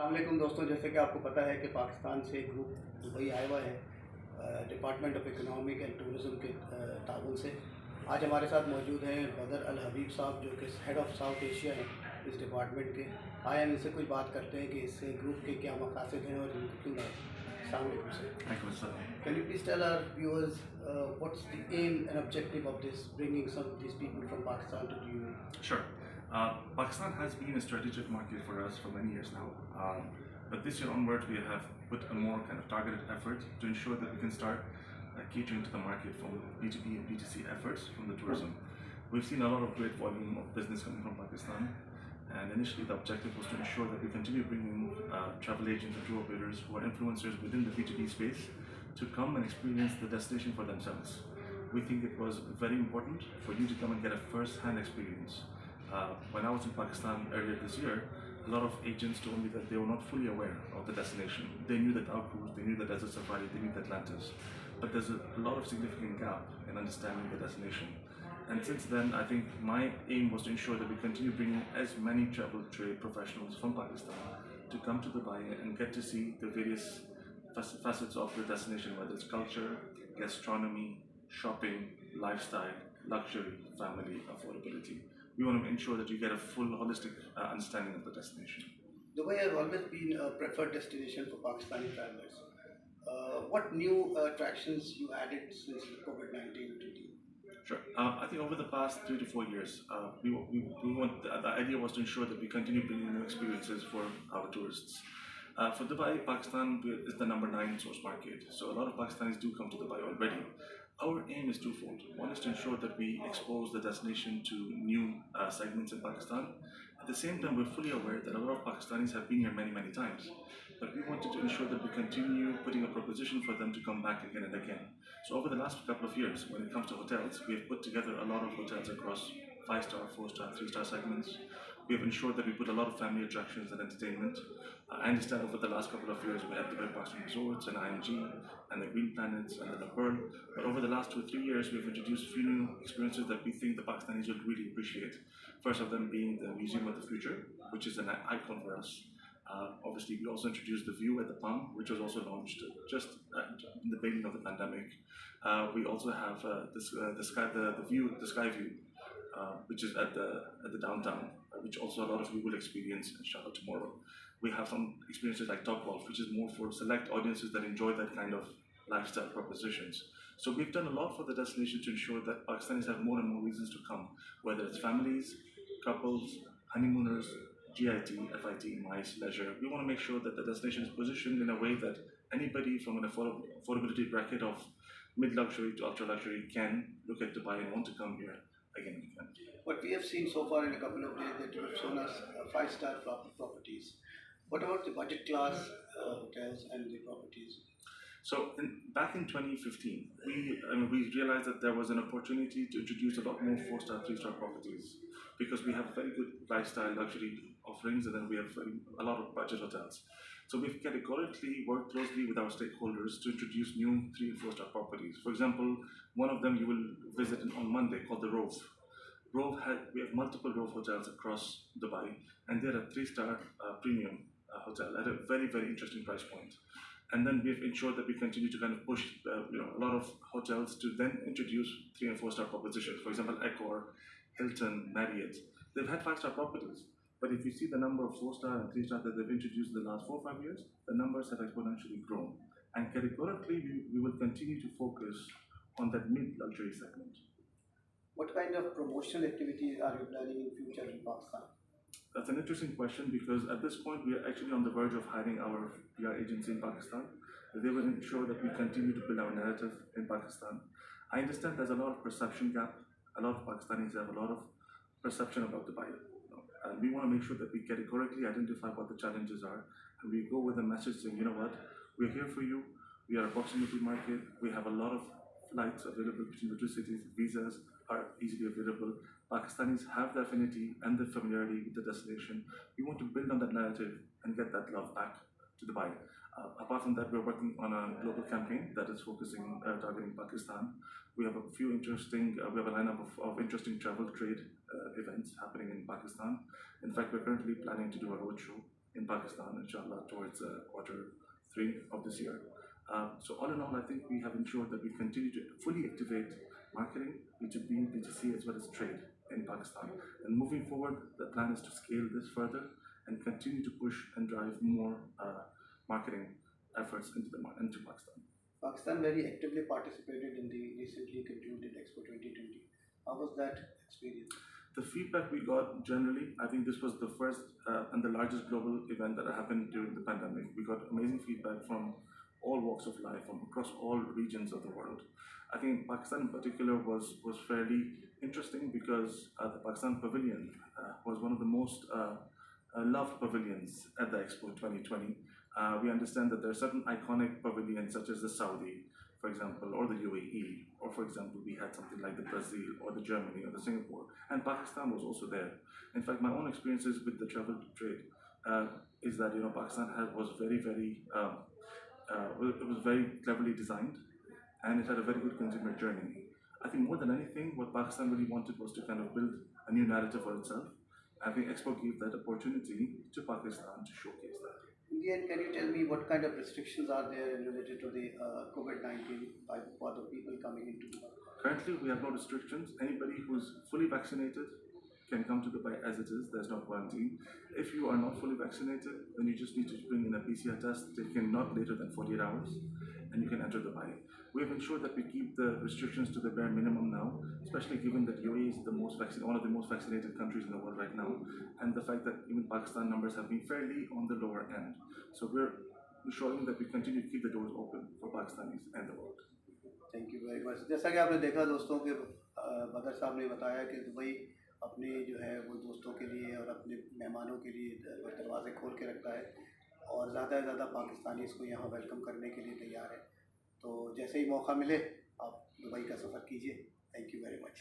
अस्सलामुअलैकुम दोस्तों, जैसे कि आपको पता है कि पाकिस्तान से एक ग्रुप दुबई आया हुआ है department of economic and tourism के ताउन से। आज हमारे साथ मौजूद हैं बदर अल हबीब साहब, जो कि हेड ऑफ़ साउथ एशिया हैं इस डिपार्टमेंट के। आए हम इनसे कुछ बात करते हैं कि इस ग्रुप के क्या मकासद हैं और इनको क्यों लाए। अस्सलाम वालेकुम sir. Can you please tell our viewers what's the aim and objective of this, bringing some of these people from Pakistan to the UAE? Sure. Pakistan has been a strategic market for us for many years now. But this year onwards, we have put a more kind of targeted effort to ensure that we can start catering to the market from B2B and B2C efforts from the tourism. We've seen a lot of great volume of business coming from Pakistan. And initially, the objective was to ensure that we continue bringing travel agents and tour operators who are influencers within the B2B space to come and experience the destination for themselves. We think it was very important for you to come and get a first-hand experience. When I was in Pakistan earlier this year, a lot of agents told me that they were not fully aware of the destination. They knew the Dark Cruise, they knew the Desert Safari, they knew the Atlantis, but there's a lot of significant gap in understanding the destination. And since then, I think my aim was to ensure that we continue bringing as many travel trade professionals from Pakistan to come to Dubai and get to see the various facets of the destination, whether it's culture, gastronomy, shopping, lifestyle, luxury, family, affordability. We want to ensure that you get a full holistic understanding of the destination. Dubai has always been a preferred destination for Pakistani travelers. What new attractions you added since COVID-19 treaty? Sure. I think over the past 3 to 4 years, the idea was to ensure that we continue bringing new experiences for our tourists. For Dubai, Pakistan is the #9 source market, so a lot of Pakistanis do come to Dubai already. Our aim is twofold. One is to ensure that we expose the destination to new segments in Pakistan. At the same time, we're fully aware that a lot of Pakistanis have been here many, many times. But we wanted to ensure that we continue putting a proposition for them to come back again and again. So over the last couple of years, when it comes to hotels, we have put together a lot of hotels across 5-star, 4-star, 3-star segments. We have ensured that we put a lot of family attractions and entertainment. I understand over the last couple of years we had the Red Pakistan Resorts and IMG and the Green Planets and the Pearl. But over the last 2 or 3 years, we've introduced a few new experiences that we think the Pakistanis would really appreciate. First of them being the Museum of the Future, which is an icon for us. Obviously, we also introduced the View at the Palm, which was also launched just in the beginning of the pandemic. We also have the Sky View, which is at the downtown, which also a lot of you will experience inshallah tomorrow. We have some experiences like Top Golf, which is more for select audiences that enjoy that kind of lifestyle propositions. So we've done a lot for the destination to ensure that Pakistanis have more and more reasons to come, whether it's families, couples, honeymooners, GIT, FIT, MICE, leisure. We want to make sure that the destination is positioned in a way that anybody from an affordability bracket of mid-luxury to ultra-luxury can look at Dubai and want to come here again and again. What we have seen so far in a couple of days that you have shown us 5-star properties. What about the budget class hotels and the properties? So back in 2015, we realized that there was an opportunity to introduce a lot more 4-star, 3-star properties because we have very good lifestyle luxury offerings and then we have a lot of budget hotels. So we've categorically worked closely with our stakeholders to introduce new 3 and 4-star properties. For example, one of them you will visit on Monday called the Rove. We have multiple Rove hotels across Dubai and they're a 3-star premium hotel at a very, very interesting price point. And then we've ensured that we continue to kind of push a lot of hotels to then introduce 3 and 4-star propositions. For example, Accor, Hilton, Marriott. They've had 5-star properties. But if you see the number of 4-star and 3-star that they've introduced in the last 4 or 5 years, the numbers have exponentially grown. And categorically, we will continue to focus on that mid-luxury segment. What kind of promotional activities are you planning in future in Pakistan? That's an interesting question because at this point we are actually on the verge of hiring our PR agency in Pakistan. They will ensure that we continue to build our narrative in Pakistan. I understand there's a lot of perception gap. A lot of Pakistanis have a lot of perception about Dubai. And we want to make sure that we categorically identify what the challenges are. And we go with a message saying, you know what, we're here for you. We are a proximity market. We have a lot of flights available between the 2 cities. Visas are easily available. Pakistanis have the affinity and the familiarity with the destination. We want to build on that narrative and get that love back to Dubai. Apart from that, we're working on a global campaign that is focusing targeting Pakistan. We have a lineup of interesting travel trade events happening in Pakistan. In fact, we're currently planning to do a roadshow in Pakistan, inshallah, towards quarter 3 of this year. So all in all, I think we have ensured that we continue to fully activate marketing, B2B, B2C, as well as trade in Pakistan. And moving forward, the plan is to scale this further and continue to push and drive more marketing efforts into Pakistan. Pakistan very actively participated in the recently concluded Expo 2020. How was that experience? The feedback we got generally, I think this was the first and the largest global event that happened during the pandemic. We got amazing feedback from all walks of life, from across all regions of the world. I think Pakistan in particular was fairly interesting because the Pakistan Pavilion was one of the most loved pavilions at the Expo 2020. We understand that there are certain iconic pavilions such as the Saudi, for example, or the UAE, or for example, we had something like the Brazil or the Germany or the Singapore, and Pakistan was also there. In fact, my own experiences with the travel trade is that Pakistan was it was very cleverly designed, and it had a very good consumer journey. I think more than anything, what Pakistan really wanted was to kind of build a new narrative for itself. I think Expo gave that opportunity to Pakistan to showcase that. In the end, can you tell me what kind of restrictions are there related to the COVID-19 for the people coming into Dubai? Currently, we have no restrictions. Anybody who's fully vaccinated can come to Dubai as it is. There's no quarantine. If you are not fully vaccinated, then you just need to bring in a PCR test taken not later than 48 hours, and you can enter Dubai. We have ensured that we keep the restrictions to the bare minimum now, especially given that UAE is one of the most vaccinated countries in the world right now, and the fact that even Pakistan numbers have been fairly on the lower end. So we're ensuring that we continue to keep the doors open for Pakistanis and the world. Thank you very much. जैसा कि आपने देखा दोस्तों कि बदर साहब ने बताया कि दुबई अपने जो है वो दोस्तों के लिए और अपने मेहमानों के लिए दरवाजे खोल के रखता है और ज़्यादा से ज़्यादा पाकिस्तानी इसको यहाँ वेलकम करने के लिए तैयार है। तो जैसे ही मौका मिले आप दुबई का सफ़र कीजिए। Thank you very much.